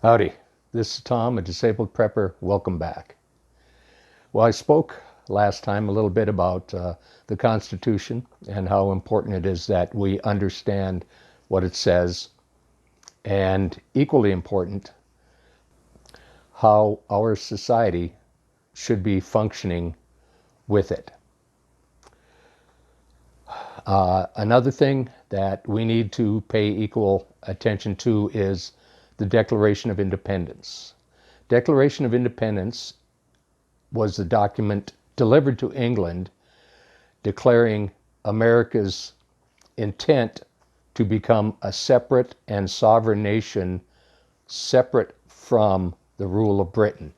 Howdy, this is Tom, a disabled prepper. Welcome back. Well, I spoke last time a little bit about the Constitution and how important it is that we understand what it says, and equally important, how our society should be functioning with it. Another thing that we need to pay equal attention to is the Declaration of Independence. Declaration of Independence was the document delivered to England declaring America's intent to become a separate and sovereign nation, separate from the rule of Britain.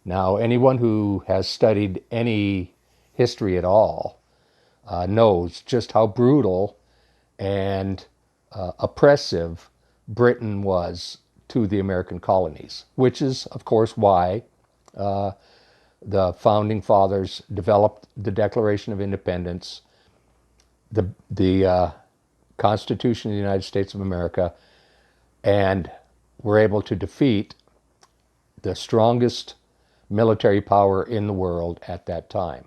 Now, anyone who has studied any history at all knows just how brutal and oppressive Britain was to the American colonies, which is, of course, why the founding fathers developed the Declaration of Independence, the Constitution of the United States of America, and were able to defeat the strongest military power in the world at that time.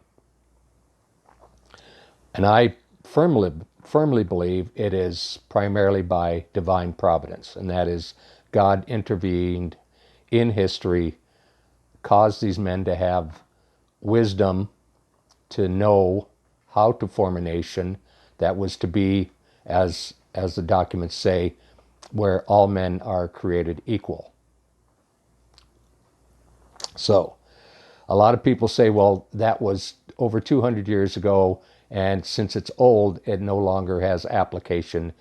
And I firmly believe it is primarily by divine providence, and that is God intervened in history, caused these men to have wisdom to know how to form a nation that was to be, as the documents say, where all men are created equal. So, a lot of people say, well, that was over 200 years ago, and since it's old, it no longer has application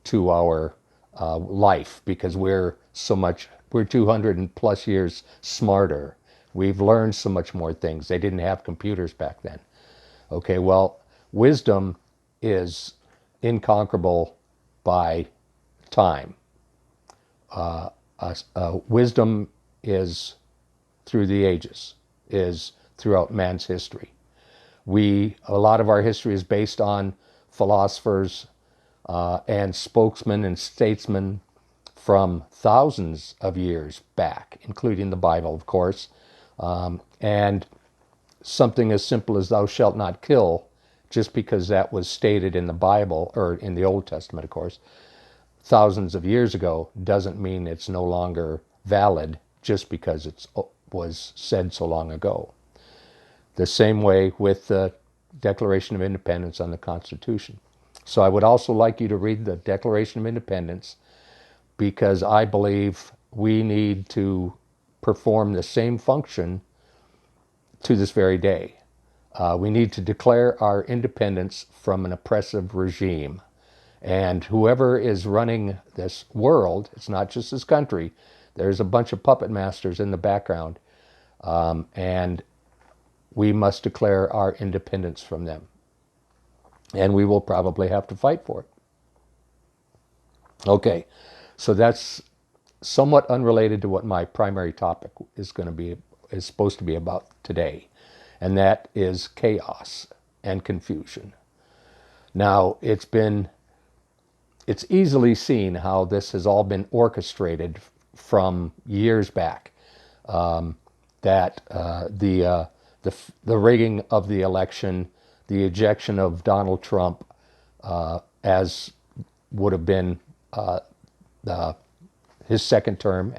to our life because we're 200 and plus years smarter. We've learned so much more things. They didn't have computers back then. Okay, well, wisdom is inconquerable by time. Wisdom is through the ages, is throughout man's history. A lot of our history is based on philosophers and spokesmen and statesmen from thousands of years back, including the Bible, of course. And something as simple as thou shalt not kill, just because that was stated in the Bible, or in the Old Testament, of course, thousands of years ago, doesn't mean it's no longer valid just because it was said so long ago. The same way with the Declaration of Independence on the Constitution. So I would also like you to read the Declaration of Independence, because I believe we need to perform the same function to this very day. We need to declare our independence from an oppressive regime. And whoever is running this world, it's not just this country, there's a bunch of puppet masters in the background, and we must declare our independence from them. And we will probably have to fight for it. Okay, so that's somewhat unrelated to what my primary topic is supposed to be about today, and that is chaos and confusion. Now, it's easily seen how this has all been orchestrated from years back. That the rigging of the election, the ejection of Donald Trump, as would have been his second term.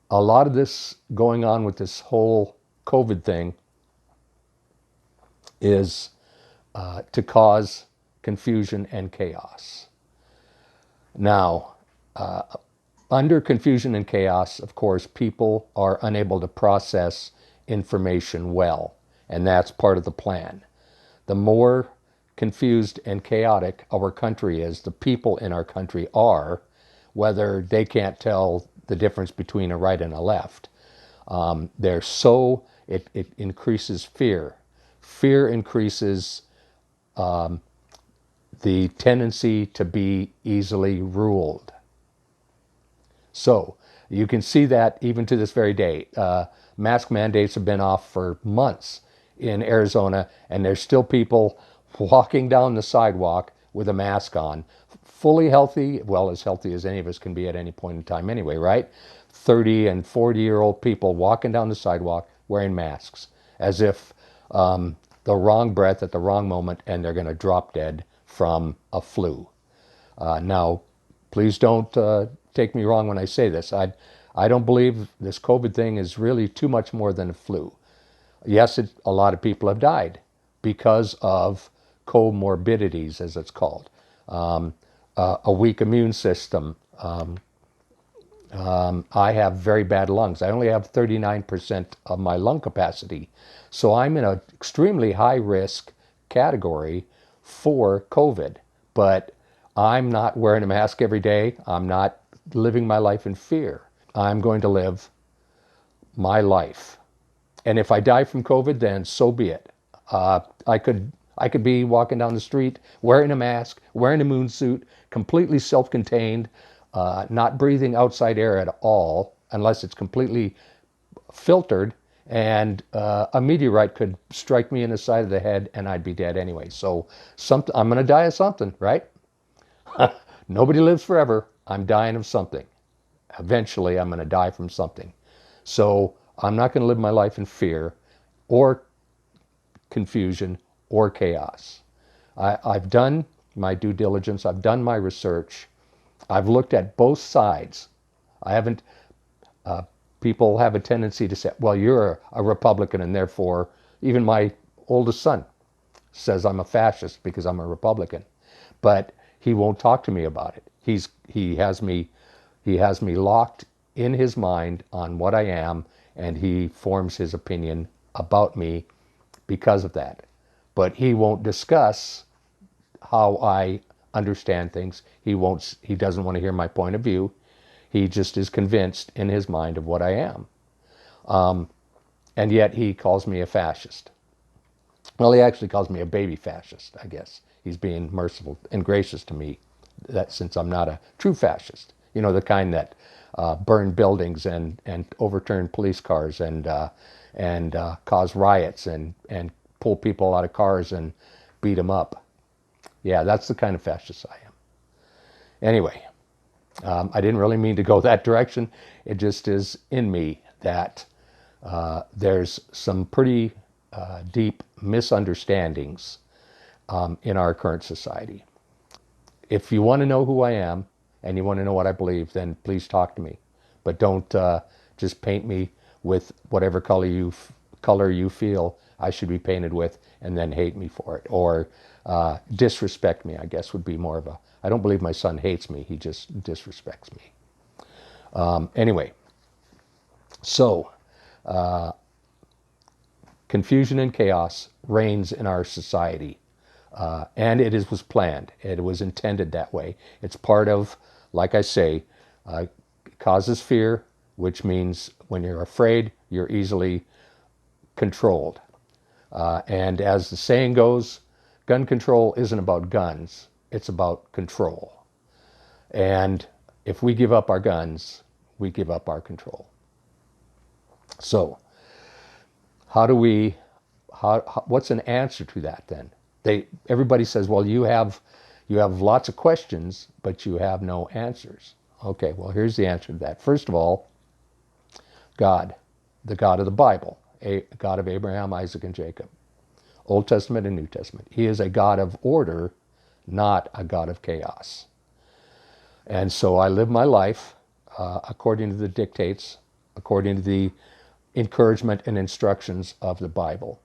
A lot of this going on with this whole COVID thing is to cause confusion and chaos. Now, under confusion and chaos, of course, people are unable to process information well, and that's part of the plan. The more confused and chaotic our country is, the people in our country are, whether they can't tell the difference between a right and a left. It increases fear. Fear increases the tendency to be easily ruled. So you can see that even to this very day. Mask mandates have been off for months in Arizona, and there's still people walking down the sidewalk with a mask on, fully healthy, well, as healthy as any of us can be at any point in time anyway, right? 30 and 40-year-old people walking down the sidewalk wearing masks as if the wrong breath at the wrong moment and they're going to drop dead from a flu. Now, please don't take me wrong when I say this. I don't believe this COVID thing is really too much more than a flu. Yes, a lot of people have died because of comorbidities, as it's called. A weak immune system. I have very bad lungs. I only have 39% of my lung capacity. So I'm in an extremely high risk category for COVID. But I'm not wearing a mask every day. I'm not living my life in fear. I'm going to live my life. And if I die from COVID, then so be it. I could be walking down the street wearing a mask, wearing a moon suit, completely self-contained, not breathing outside air at all, unless it's completely filtered, and a meteorite could strike me in the side of the head, and I'd be dead anyway. So I'm going to die of something, right? Nobody lives forever. I'm dying of something. Eventually, I'm going to die from something. So I'm not going to live my life in fear or confusion or chaos. I've done my due diligence. I've done my research. I've looked at both sides. I haven't, people have a tendency to say, well, you're a Republican and therefore, even my oldest son says I'm a fascist because I'm a Republican. But he won't talk to me about it. He has me locked in his mind on what I am, and he forms his opinion about me because of that. But he won't discuss how I understand things. He doesn't want to hear my point of view. He just is convinced in his mind of what I am. And yet he calls me a fascist. Well, he actually calls me a baby fascist, I guess. He's being merciful and gracious to me, that since I'm not a true fascist. You know, the kind that burn buildings and overturn police cars and cause riots and pull people out of cars and beat them up. Yeah, that's the kind of fascist I am. Anyway, I didn't really mean to go that direction. It just is in me that there's some pretty deep misunderstandings in our current society. If you want to know who I am and you want to know what I believe, then please talk to me. But don't just paint me with whatever color you feel I should be painted with and then hate me for it. Or disrespect me, I guess would be more of a... I don't believe my son hates me. He just disrespects me. Anyway, so confusion and chaos reigns in our society. And was planned. It was intended that way. It's part of, like I say, causes fear, which means when you're afraid, you're easily controlled. And as the saying goes, gun control isn't about guns, it's about control. And if we give up our guns, we give up our control. So, what's an answer to that then? Everybody says, well, you have lots of questions, but you have no answers. Okay, well, here's the answer to that. First of all, God, the God of the Bible, a God of Abraham, Isaac, and Jacob, Old Testament and New Testament. He is a God of order, not a God of chaos. And so I live my life according to the dictates, according to the encouragement and instructions of the Bible.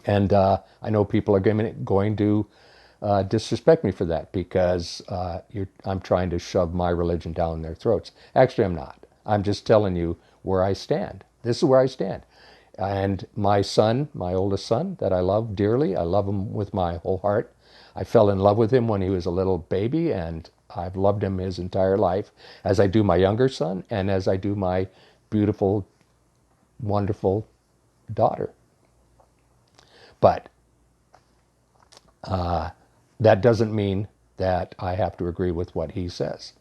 And I know people are going to disrespect me for that because I'm trying to shove my religion down their throats. Actually, I'm not. I'm just telling you where I stand. This is where I stand. And my son, my oldest son, that I love dearly, I love him with my whole heart. I fell in love with him when he was a little baby, and I've loved him his entire life, as I do my younger son and as I do my beautiful, wonderful daughter. But that doesn't mean that I have to agree with what he says,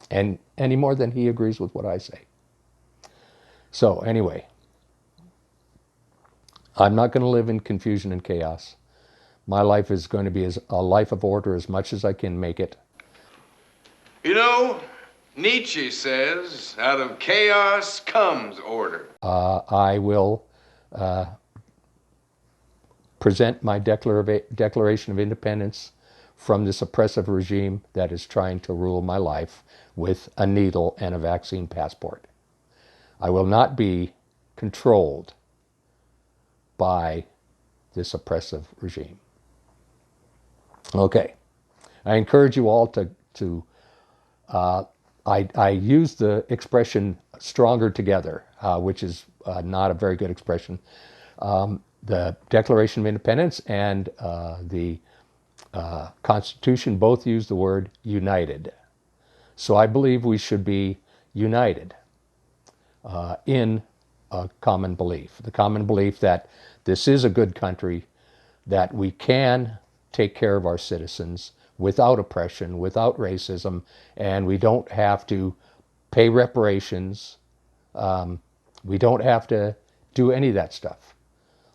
and any more than he agrees with what I say. So anyway, I'm not going to live in confusion and chaos. My life is going to be a life of order as much as I can make it. You know, Nietzsche says, out of chaos comes order. I will present my Declaration of Independence from this oppressive regime that is trying to rule my life with a needle and a vaccine passport. I will not be controlled by this oppressive regime. Okay. I encourage you all I use the expression stronger together, which is not a very good expression. The Declaration of Independence and the Constitution both use the word united. So I believe we should be united in a common belief. The common belief that this is a good country, that we can take care of our citizens without oppression, without racism, and we don't have to pay reparations. We don't have to do any of that stuff.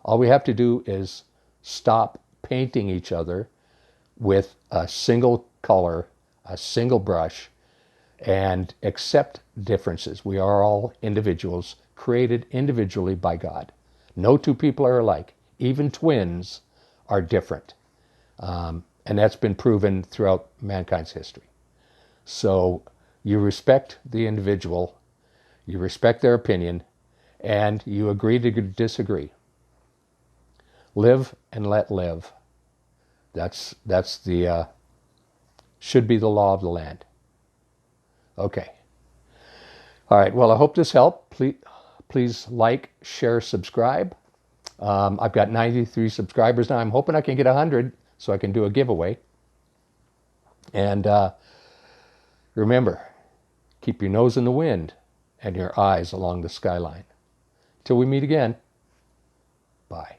All we have to do is stop painting each other with a single color, a single brush, and accept differences. We are all individuals created individually by God. No two people are alike. Even twins are different. And that's been proven throughout mankind's history. So you respect the individual, you respect their opinion, and you agree to disagree. Live and let live. That's the should be the law of the land. Okay. All right. Well, I hope this helped. Please like, share, subscribe. I've got 93 subscribers now. I'm hoping I can get 100 so I can do a giveaway. And remember, keep your nose in the wind and your eyes along the skyline. Till we meet again, bye.